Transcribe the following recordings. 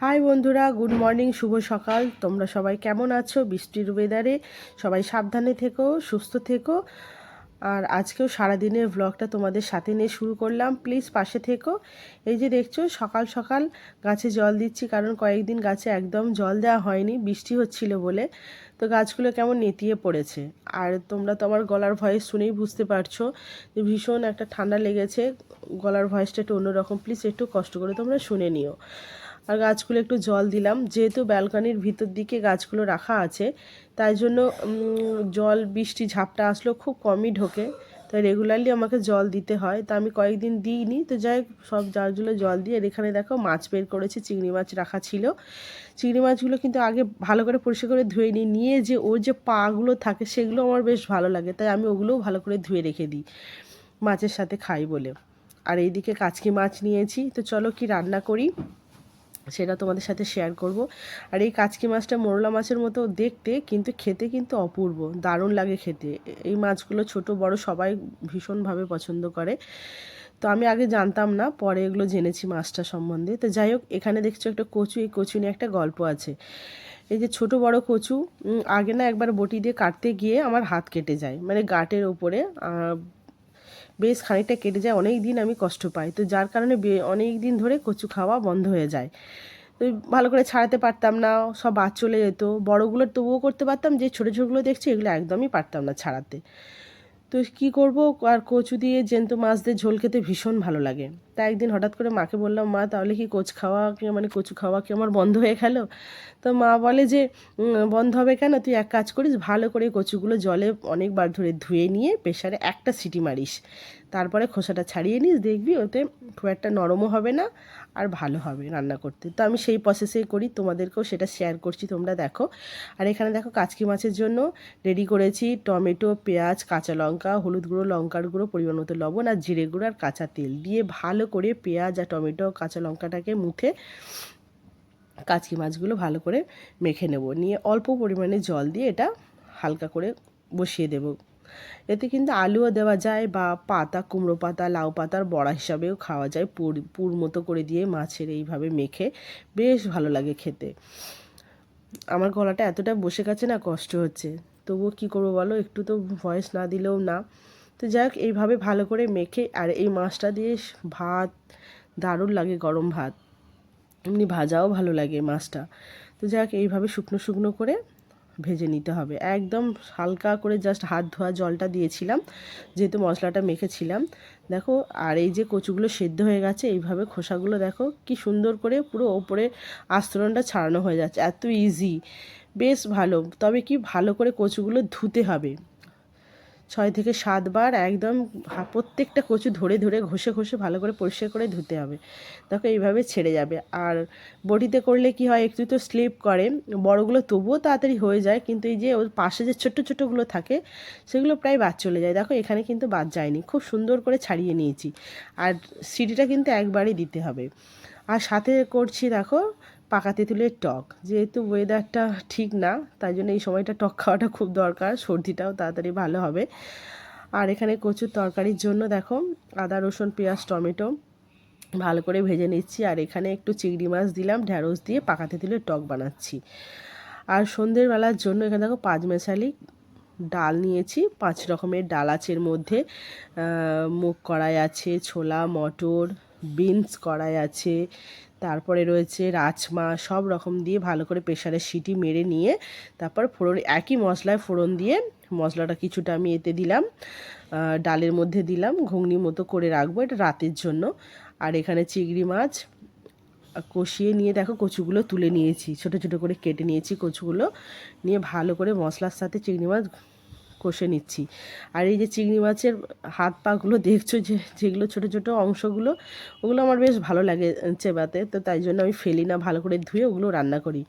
High বন্ধুরা, good morning, শুভ সকাল। তোমরা সবাই কেমন আছো? বৃষ্টির ওয়েদারে সবাই সাবধানে থেকো, সুস্থ থেকো। আর আজকেও সারাদিনের ব্লগটা তোমাদের সাথে নিয়ে শুরু করলাম, প্লিজ পাশে থেকো। এই যে দেখছো সকাল সকাল গাছে জল দিচ্ছি, কারণ কয়েকদিন গাছে একদম জল দেওয়া হয়নি, বৃষ্টি হচ্ছিল বলে। তো গাছগুলো কেমন নেতিয়ে পড়েছে। আর তোমরা তো আমার গলার ভয়েস শুনেই বুঝতে পারছো যে ভীষণ একটা ঠান্ডা লেগেছে। গলার ভয়েসটা একটু অন্যরকম, প্লিজ একটু কষ্ট করে তোমরা শুনে নিও। আর গাছগুলো একটু জল দিলাম, যেহেতু ব্যালকনির ভিতর দিকে গাছগুলো রাখা আছে, তাই জন্য জল বৃষ্টি ঝাপটা আসলেও খুব কমই ঢোকে। তাই রেগুলারলি আমাকে জল দিতে হয়। তা আমি কয়েকদিন দিইনি, তো যাই সব জারগুলো জল দিয়ে। আর এখানে দেখো মাছ বের করেছি, চিংড়ি মাছ রাখা ছিল। চিংড়ি মাছগুলো কিন্তু আগে ভালো করে পরিষ্কার করে ধুয়ে নিয়ে যে ওর যে পাগুলো থাকে সেগুলো আমার বেশ ভালো লাগে, তাই আমি ওগুলোও ভালো করে ধুয়ে রেখে দিই মাছের সাথে খাই বলে। আর এইদিকে কাচকি মাছ নিয়েছি, তো চলো কি রান্না করি সেটা তোমাদের সাথে শেয়ার করব। আর এই কাচকি মাছটা মোরলা মাছের মতো দেখতে, কিন্তু খেতে কিন্তু অপূর্ব, দারুণ লাগে খেতে। এই মাছগুলো ছোট বড় সবাই ভীষণভাবে পছন্দ করে। তো আমি আগে জানতাম না, পরে এগুলো জেনেছি মাছটা সম্বন্ধে। তো যাই হোক, এখানে দেখছো একটা কচু, এই কচু নিয়ে একটা গল্প আছে। এই যে ছোট বড় কচু, আগে না একবার বটি দিয়ে কাটতে গিয়ে আমার হাত কেটে যায়, মানে গাঁটের ওপরে বেশ খানিকটা কেটে যায়। অনেক দিন আমি কষ্ট পাই, তো যার কারণে অনেক দিন ধরে কচু খাওয়া বন্ধ হয়ে যায়। তো ভালো করে ছাড়াতে পারতাম না, সব বাদ চলে যেত। বড়গুলো তবুও করতে পারতাম, যে ছোটো ছোটোগুলো দেখছি এগুলো একদমই পারতাম না ছাড়াতে। তো কী করব, আর কচু দিয়ে জ্যান্ত মাছ দিয়ে ঝোল খেতে ভীষণ ভালো লাগে। তাই একদিন হঠাৎ করে মাকে বললাম, মা তাহলে কি কচু খাওয়া কি আমার বন্ধ হয়ে গেল? তো মা বলে যে বন্ধ হবে কেন, তুই এক কাজ করিস, ভালো করে কচুগুলো জলে অনেকবার ধরে ধুয়ে নিয়ে প্রেশারে একটা সিটি মারিস, তারপরে খোসাটা ছাড়িয়ে নিস, দেখবি ওতে খুব একটা নরমও হবে না, আর ভালো হবে রান্না করতে। তো আমি সেই প্রসেসেই করি, তোমাদেরকেও সেটা শেয়ার করছি, তোমরা দেখো। আর এখানে দেখো কাচকি মাছের জন্য রেডি করেছি টমেটো, পেঁয়াজ, কাঁচা লঙ্কা, হলুদ গুঁড়ো, লঙ্কার গুঁড়ো, পরিমাণ মতো লবণ, আর জিরে গুঁড়ো, আর কাঁচা তেল দিয়ে ভালো করে পেঁয়াজ আর টমেটো, কাঁচা লঙ্কাটাকে মুথে কাচকি মাছগুলো ভালো করে মেখে নেব। নিয়ে অল্প পরিমাণে জল দিয়ে এটা হালকা করে বসিয়ে দেব। এতে কিন্তু আলুও দেওয়া যায়, বা পাতা, কুমড়ো পাতা, লাউ পাতার বড়া হিসাবেও খাওয়া যায়। পুর মতো করে দিয়ে মাছের এইভাবে মেখে বেশ ভালো লাগে খেতে। আমার গলাটা এতটা বসে গেছে না, কষ্ট হচ্ছে, তবুও কী করবো বলো, একটু তো ভয়েস না দিলেও না। তো যাই হোক, এইভাবে ভালো করে মেখে, আর এই মাছটা দিয়ে ভাত দারুণ লাগে, গরম ভাত, এমনি ভাজাও ভালো লাগে মাছটা। তো যাই হোক, এইভাবে শুকনো শুকনো করে ভেজে নিতে হবে একদম হালকা করে, জাস্ট হাত ধোয়া জলটা দিয়েছিলাম যেহেতু মশলাটা মেখেছিলাম। দেখো, আর এই যে কচুগুলো সেদ্ধ হয়ে গেছে, এইভাবে খোসাগুলো দেখো কি সুন্দর করে পুরো ওপরে আস্তরণটা ছাড়ানো হয়ে যাচ্ছে, এত ইজি, বেশ ভালো। তবে কি, ভালো করে কচুগুলো ধুতে হবে 6 থেকে 7 বার একদম, প্রত্যেকটা কচু ধরে ধরে ঘষে ঘষে ভালো করে পরিষ্কার করে ধুতে হবে। দেখো এইভাবে ছেড়ে যাবে। আর বটিতে করলে কি হয়, একটু তো স্লিপ করে, বড়গুলো তবুও তাড়াতাড়ি হয়ে যায়, কিন্তু এই যে ওর পাশে যে ছোট্ট ছোটোগুলো থাকে সেগুলো প্রায় বাদ চলে যায়। দেখো এখানে কিন্তু বাদ যায়নি, খুব সুন্দর করে ছাড়িয়ে নিয়েছি। আর সিটিটা কিন্তু একবারই দিতে হবে। আর সাথে করছি দেখো পাকা তেঁতুলের টক, যেহেতু ওয়েদারটা ঠিক না, তাই জন্য এই সময়টা টক খাওয়াটা খুব দরকার, সর্দিটাও তাড়াতাড়ি ভালো হবে। আর এখানে কচুর তরকারির জন্য দেখো আদা, রসুন, পেঁয়াজ, টমেটো ভালো করে ভেজে নিচ্ছি। আর এখানে একটু চিংড়ি মাছ দিলাম, ঢ্যাঁড়স দিয়ে পাকা তেঁতুলের টক বানাচ্ছি। আর সন্ধ্যের বেলার জন্য এখানে দেখো 5 মেশালি ডাল নিয়েছি, 5 রকমের ডাল আছে এর মধ্যে। মুগ কড়াই আছে, ছোলা, মটর, বিনস কড়াই আছে, তারপরে রয়েছে রাজমা, সব রকম দিয়ে ভালো করে প্রেশারে সিটি মেরে নিয়ে তারপর ফোড়ন, একই মশলায় ফোড়ন দিয়ে মশলাটা কিছুটা আমি এতে দিলাম, ডালের মধ্যে দিলাম, ঘুগনি মতো করে রাখবো, এটা রাতের জন্য। আর এখানে চিংড়ি মাছ কষিয়ে নিয়ে দেখো কচুগুলো তুলে নিয়েছি, ছোট ছোট করে কেটে নিয়েছি কচুগুলো, নিয়ে ভালো করে মশলার সাথে চিংড়ি মাছ কষে নিচ্ছি। আর এই যে চিংড়ি মাছের হাত পাগুলো দেখছো, যেগুলো ছোটো ছোটো অংশগুলো, ওগুলো আমার বেশ ভালো লাগে চেবাতে, তো তাই জন্য আমি ফেলি না, ভালো করে ধুয়ে ওগুলো রান্না করি।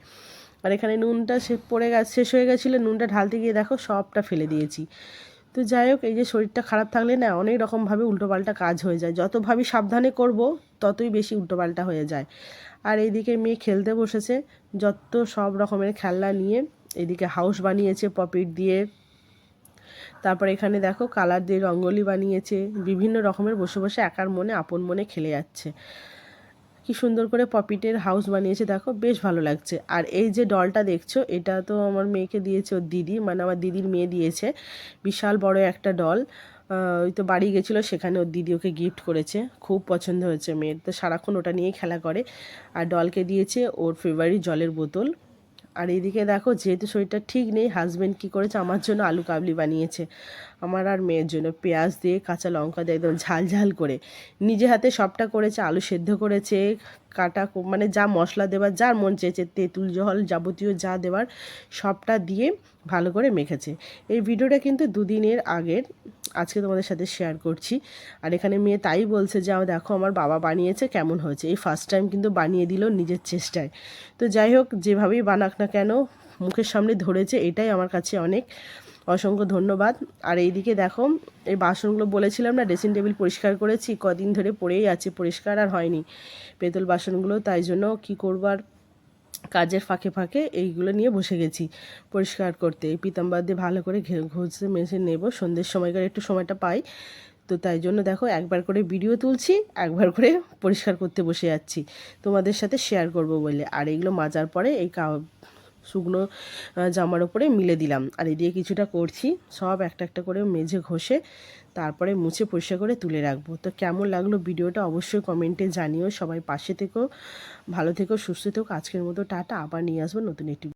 আর এখানে নুনটা শেষ হয়ে গেছিলো, নুনটা ঢালতে গিয়ে দেখো সবটা ফেলে দিয়েছি। তো যাই হোক, এই যে শরীরটা খারাপ থাকলে না অনেক রকমভাবে উল্টোপাল্টা কাজ হয়ে যায়, যত ভাবি সাবধানে করব ততই বেশি উল্টোপাল্টা হয়ে যায়। আর এইদিকে মেয়ে খেলতে বসেছে, যত সব রকমের খেলনা নিয়ে। এদিকে হাউস বানিয়েছে পপিট দিয়ে, তারপর এখানে দেখো কালার দিয়ে রঙ্গোলি বানিয়েছে, বিভিন্ন রকমের বসে বসে একার মনে আপন মনে খেলে যাচ্ছে। কি সুন্দর করে পপিটের হাউস বানিয়েছে, দেখো বেশ ভালো লাগছে। আর এই যে ডলটা দেখছো, এটা তো আমার মেয়েকে দিয়েছে ওর দিদি, মানে আমার দিদির মেয়ে দিয়েছে। বিশাল বড় একটা ডল, ওই তো বাড়ি গেছিলো, সেখানে ওর দিদি ওকে গিফট করেছে। খুব পছন্দ হয়েছে মেয়ের, তো সারাক্ষণ ওটা নিয়েই খেলা করে। আর ডলকে দিয়েছে ওর ফেভারিট জলের বোতল। আর এইদিকে দেখো, যেহেতু শরীরটা ঠিক নেই, হাজব্যান্ড কী করেছে আমার জন্য আলু কাবলি বানিয়েছে, আমার আর মেয়ের জন্য। পেঁয়াজ দিয়ে, কাঁচা লঙ্কা দিয়ে একদম ঝাল ঝাল করে নিজে হাতে সবটা করেছে। আলু সেদ্ধ করেছে, কাটা মানে যা মশলা দেওয়ার, যার মন চেয়েছে, তেঁতুল জল যাবতীয় যা দেওয়ার সবটা দিয়ে ভালো করে মেখেছে। এই ভিডিওটা কিন্তু দুদিনের আগের, আজকে তোমাদের সাথে শেয়ার করছি। আর এখানে মেয়ে তাই বলছে যে দেখো আমার বাবা বানিয়েছে কেমন হয়েছে। এই ফার্স্ট টাইম কিন্তু বানিয়ে দিল নিজের চেষ্টায়। তো যাই হোক, যেভাবেই বানাক না কেন, মুখের সামনে ধরেছে, এটাই আমার কাছে অনেক। অসংখ্য ধন্যবাদ। আর এইদিকে দেখো, এই বাসনগুলো বলেছিলাম না ড্রেসিং টেবিল পরিষ্কার করেছি, কদিন ধরে পড়েই আছে, পরিষ্কার আর হয়নি পেতল বাসনগুলো। তাই জন্য কী করবার, কাজের ফাঁকে ফাঁকে এইগুলো নিয়ে বসে গেছি পরিষ্কার করতে। এই পিতাম্বার দিয়ে ভালো করে ঘষে মেজে নেব, সন্ধ্যের সময়কার একটু সময়টা পাই। তো তাই জন্য দেখো, একবার করে ভিডিও তুলছি, একবার করে পরিষ্কার করতে বসে যাচ্ছি তোমাদের সাথে শেয়ার করব বলে। আর এইগুলো মাজার পরে এই শুকনো জামার ওপরে মিলে দিলাম। আর এদিকে কিছুটা করছি, সব একটা একটা করে মেজে ঘষে তারপরে মুছে পরিষ্কার করে তুলে রাখবো। তো কেমন লাগলো ভিডিওটা অবশ্যই কমেন্টে জানিও। সবাই পাশে থেকো, ভালো থেকো, সুস্থ থেকো। আজকের মতো টাটা, আবার নিয়ে আসবো নতুন একটি